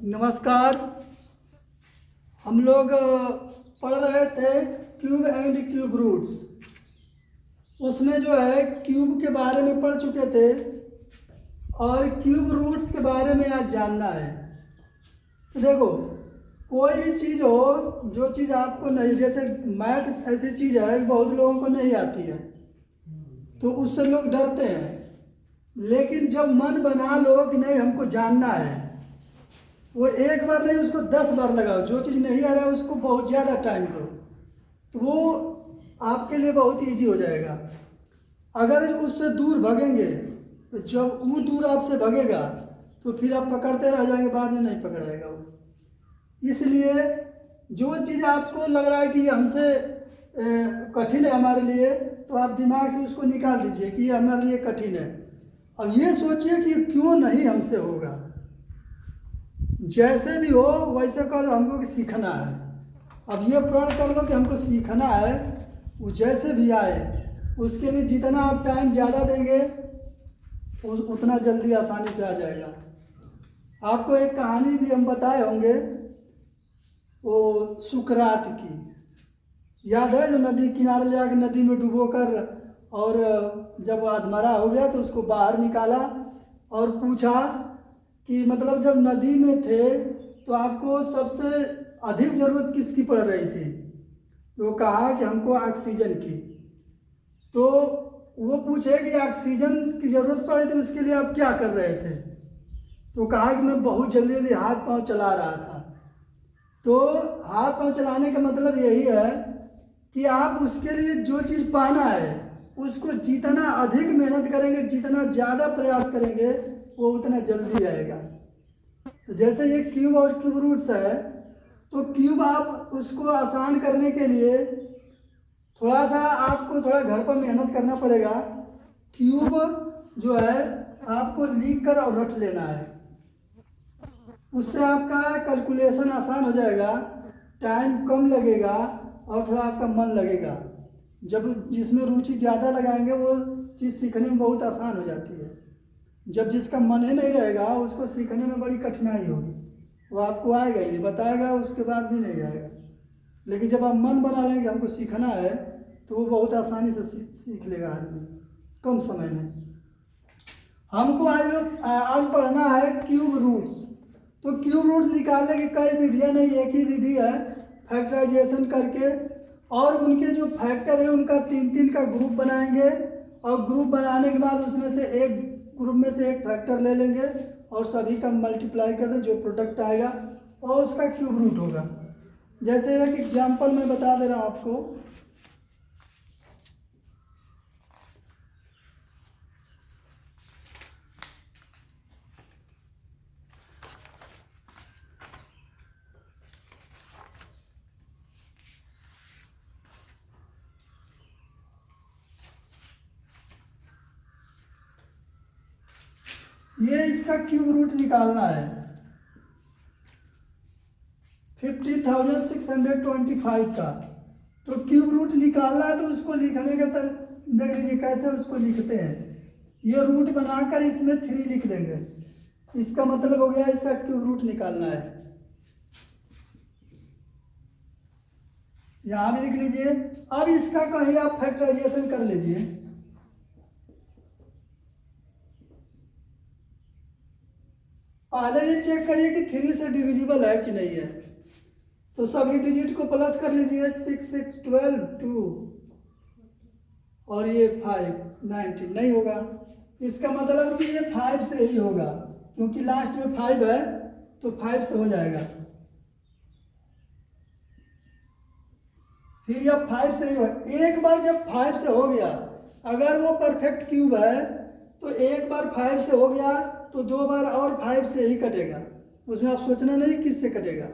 नमस्कार। हम लोग पढ़ रहे थे क्यूब एंड क्यूब रूट्स। उसमें जो है क्यूब के बारे में पढ़ चुके थे और क्यूब रूट्स के बारे में आज जानना है। तो देखो, कोई भी चीज़ हो, जो चीज़ आपको नहीं, जैसे मैथ ऐसी चीज़ है बहुत लोगों को नहीं आती है तो उससे लोग डरते हैं। लेकिन जब मन बना लो कि नहीं हमको जानना है, वो एक बार नहीं उसको 10 बार लगाओ। जो चीज़ नहीं आ रहा है उसको बहुत ज़्यादा टाइम दो, तो वो आपके लिए बहुत इजी हो जाएगा। अगर उससे दूर भागेंगे तो जब वो दूर आपसे भागेगा तो फिर आप पकड़ते रह जाएंगे, बाद में नहीं पकड़ाएगा वो। इसलिए जो चीज़ आपको लग रहा है कि हमसे कठिन है हमारे लिए, तो आप दिमाग से उसको निकाल दीजिए कि ये हमारे लिए कठिन है। अब ये सोचिए कि क्यों नहीं हमसे होगा। जैसे भी हो वैसे कहो हमको कि सीखना है। अब ये प्रण कर लो कि हमको सीखना है, वो जैसे भी आए उसके लिए जितना आप टाइम ज़्यादा देंगे उतना जल्दी आसानी से आ जाएगा। आपको एक कहानी भी हम बताए होंगे, वो सुकरात की, याद है? जो नदी किनारे ले आकर नदी में डुबोकर, और जब अधमरा हो गया तो उसको बाहर निकाला और पूछा कि मतलब जब नदी में थे तो आपको सबसे अधिक ज़रूरत किसकी पड़ रही थी? तो वो कहा कि हमको ऑक्सीजन की। तो वो पूछे कि ऑक्सीजन की ज़रूरत पड़ी थी, उसके लिए आप क्या कर रहे थे? तो कहा कि मैं बहुत जल्दी जल्दी हाथ पांव चला रहा था। तो हाथ पांव चलाने का मतलब यही है कि आप उसके लिए जो चीज़ पाना है उसको जितना अधिक मेहनत करेंगे, जितना ज़्यादा प्रयास करेंगे, वो उतना जल्दी आएगा। तो जैसे ये क्यूब और क्यूब रूट्स है, तो क्यूब आप उसको आसान करने के लिए थोड़ा सा आपको थोड़ा घर पर मेहनत करना पड़ेगा। क्यूब जो है आपको लिख कर और रट लेना है, उससे आपका कैलकुलेशन आसान हो जाएगा, टाइम कम लगेगा और थोड़ा आपका मन लगेगा। जब जिसमें रुचि ज़्यादा लगाएंगे वो चीज़ सीखने में बहुत आसान हो जाती है। जब जिसका मन ही नहीं रहेगा उसको सीखने में बड़ी कठिनाई होगी, वो आपको आएगा ही नहीं, बताएगा उसके बाद भी नहीं आएगा। लेकिन जब आप मन बना लेंगे हमको सीखना है तो वो बहुत आसानी से सीख लेगा आदमी, कम समय में। हमको आज पढ़ना है क्यूब रूट्स। तो क्यूब रूट्स निकालने की कई विधियाँ नहीं, एक ही विधि है, फैक्टराइजेशन करके। और उनके जो फैक्टर है उनका 3-3 का ग्रुप बनाएंगे और ग्रुप बनाने के बाद उसमें से एक ग्रुप में से एक फैक्टर ले लेंगे और सभी का मल्टीप्लाई कर दें, जो प्रोडक्ट आएगा और उसका क्यूब रूट होगा। जैसे एक एग्जाम्पल मैं बता दे रहा हूँ आपको। ये इसका क्यूब रूट निकालना है 50,625 का। तो क्यूब रूट निकालना है तो उसको लिखने का देख लीजिए कैसे उसको लिखते हैं। ये रूट बनाकर इसमें 3 लिख देंगे, इसका मतलब हो गया इसका क्यूब रूट निकालना है। यहाँ भी लिख लीजिए। अब इसका कहीं आप फैक्टराइजेशन कर लीजिए। पहले ये चेक करिए कि 3 से डिविजिबल है कि नहीं है। तो सभी डिजिट को प्लस कर लीजिए, 6 6 12 2 और ये 5 19 नहीं होगा। इसका मतलब कि ये 5 से ही होगा, क्योंकि लास्ट में 5 है तो 5 से हो जाएगा। फिर यह 5 से ही हो, एक बार जब 5 से हो गया, अगर वो परफेक्ट क्यूब है तो एक बार 5 से हो गया तो 2 बार और 5 से ही कटेगा, उसमें आप सोचना नहीं किससे कटेगा।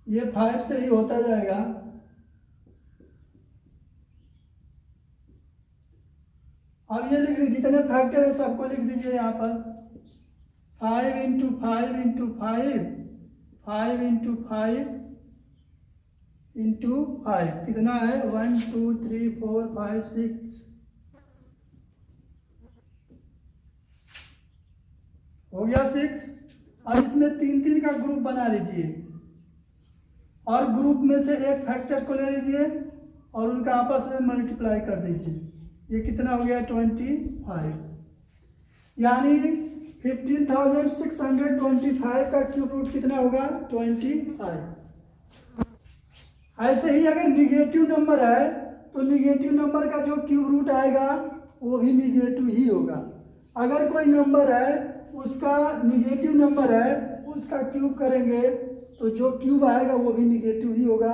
ये 5 से ही होता जाएगा। अब ये लिख लीजिए, जितने फैक्टर है सबको लिख दीजिए यहाँ पर। 5 × 5 × 5 5 कितना है? 1 2 3 4 5 6 हो गया 6। अब इसमें 3 3 का ग्रुप बना लीजिए और ग्रुप में से एक फैक्टर को ले लीजिए और उनका आपस में मल्टीप्लाई कर दीजिए। ये कितना हो गया? 25। यानी 15,625 का क्यूब रूट कितना होगा? 25। ऐसे ही अगर निगेटिव नंबर है तो निगेटिव नंबर का जो क्यूब रूट आएगा वो भी निगेटिव ही होगा। अगर कोई नंबर है उसका निगेटिव नंबर है उसका क्यूब करेंगे तो जो क्यूब आएगा वो भी निगेटिव ही होगा।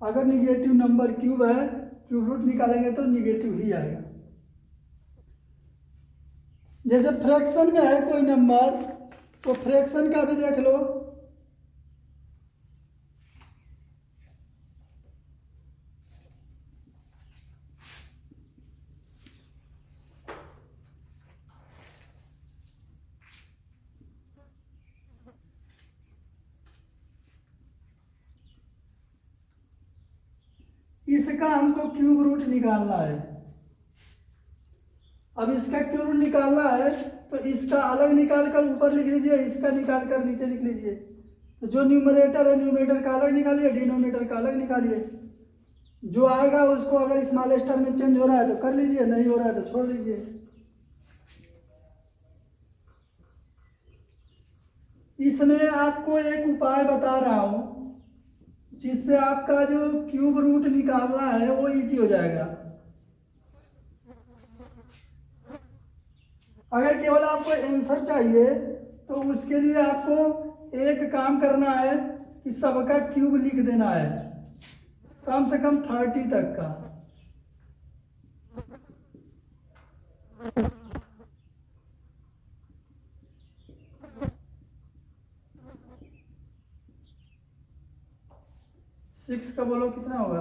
अगर निगेटिव नंबर क्यूब है क्यूब रूट निकालेंगे तो निगेटिव ही आएगा। जैसे फ्रैक्शन में है कोई नंबर तो फ्रैक्शन का भी देख लो। इसका हमको क्यूब रूट निकालना है। अब इसका क्यूब रूट निकालना है तो इसका अलग निकाल कर ऊपर लिख लीजिए, इसका निकाल कर नीचे लिख लीजिए। तो जो न्यूमरेटर है न्यूमरेटर का अलग निकालिए, डिनोमिनेटर का अलग निकालिए। जो आएगा उसको अगर स्मॉलेस्ट टर्म में चेंज हो रहा है तो कर लीजिए, नहीं हो रहा है तो छोड़ दीजिए। इसमें आपको एक उपाय बता रहा हूं जिससे आपका जो क्यूब रूट निकालना है वो इजी हो जाएगा। अगर केवल आपको आंसर चाहिए तो उसके लिए आपको एक काम करना है कि सबका क्यूब लिख देना है, कम से कम 30 तक का। सिक्स का बोलो कितना होगा?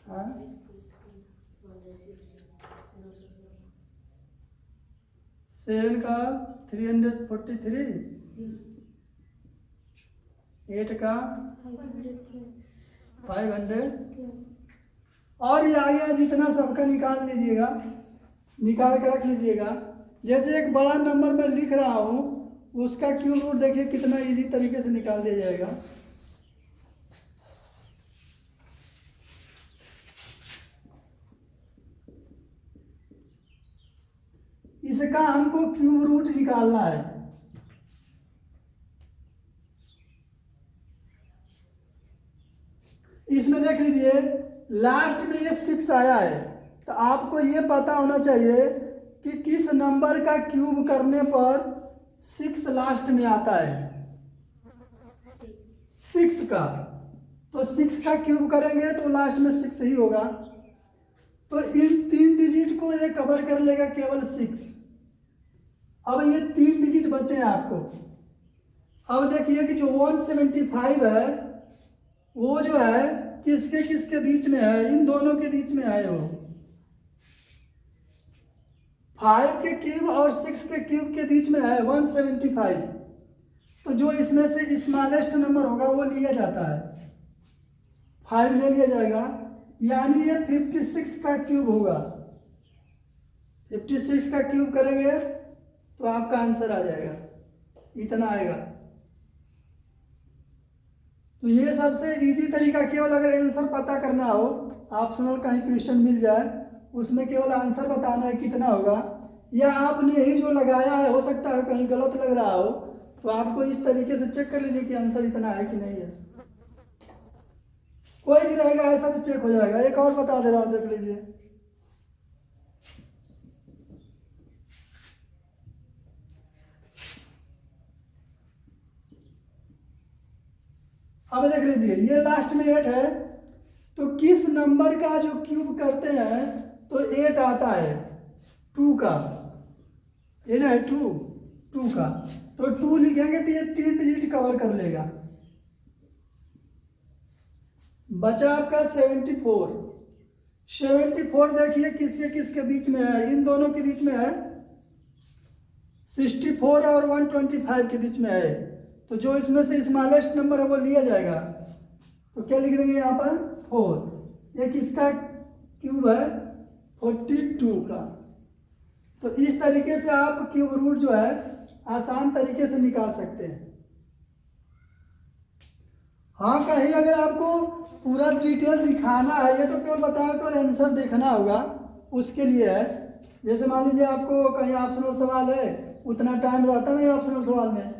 हाँ? 7 का 343, 8 का 500 और ये आ गया। जितना सबका निकाल लीजिएगा, निकाल कर रख लीजिएगा। जैसे एक बड़ा नंबर मैं लिख रहा हूँ उसका क्यूब रूट देखिए कितना इजी तरीके से निकाल दिया जाएगा। इसका हमको क्यूब रूट निकालना है। इसमें देख लीजिए लास्ट में ये 6 आया है तो आपको ये पता होना चाहिए कि किस नंबर का क्यूब करने पर 6 लास्ट में आता है। 6 का, तो 6 का क्यूब करेंगे तो लास्ट में 6 ही होगा। तो इन 3 डिजिट को ये कवर कर लेगा केवल 6। अब ये 3 डिजिट बचे हैं आपको। अब देखिए कि जो 175 है वो जो है किसके किसके बीच में है? इन दोनों के बीच में है। वो 5 के क्यूब और 6 के क्यूब के बीच में है 175। तो जो इसमें से स्मॉलेस्ट नंबर होगा वो लिया जाता है, 5 ले लिया जाएगा। यानी ये 56 का क्यूब होगा। 56 का क्यूब करेंगे तो आपका आंसर आ जाएगा, इतना आएगा। तो ये सबसे इजी तरीका, केवल अगर आंसर पता करना हो, ऑप्शनल कहीं क्वेश्चन मिल जाए उसमें केवल आंसर बताना है कितना होगा, या आपने ही जो लगाया है हो सकता है कहीं गलत लग रहा हो, तो आपको इस तरीके से चेक कर लीजिए कि आंसर इतना है कि नहीं है। कोई भी रहेगा ऐसा तो चेक हो जाएगा। एक और बता दे रहा हूं, देख लीजिए। अब देख लीजिए ये लास्ट में 8 है तो किस नंबर का जो क्यूब करते हैं तो 8 आता है। 2 का, ये ना है 2 का, तो 2 लिखेंगे तो ये 3 डिजिट कवर कर लेगा। बचा आपका 74। 74 देखिए किसके किसके बीच में है? इन दोनों के बीच में है 64 और 125 के बीच में है, तो जो इसमें से स्मॉलेस्ट नंबर है वो लिया जाएगा। तो क्या लिख देंगे यहाँ पर 4। एक इसका क्यूब है 42 का। तो इस तरीके से आप क्यूब रूट जो है आसान तरीके से निकाल सकते हैं। हाँ, कहीं अगर आपको पूरा डिटेल दिखाना है, ये तो केवल बताया कि आंसर देखना होगा, उसके लिए है। जैसे मान लीजिए आपको कहीं ऑप्शनल सवाल है, उतना टाइम रहता नहीं ऑप्शनल सवाल में,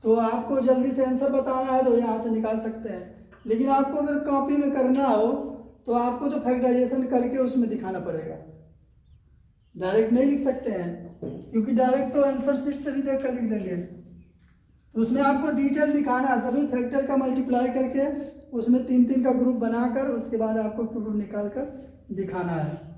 तो आपको जल्दी से आंसर बताना है तो यहाँ से निकाल सकते हैं। लेकिन आपको अगर कॉपी में करना हो तो आपको तो फैक्टराइजेशन करके उसमें दिखाना पड़ेगा, डायरेक्ट नहीं लिख सकते हैं, क्योंकि डायरेक्ट तो आंसर शीट से भी देख कर लिख देंगे। तो उसमें आपको डिटेल दिखाना है, सभी फैक्टर का मल्टीप्लाई करके उसमें 3-3 का ग्रुप बनाकर उसके बाद आपको ग्रुप निकाल कर दिखाना है।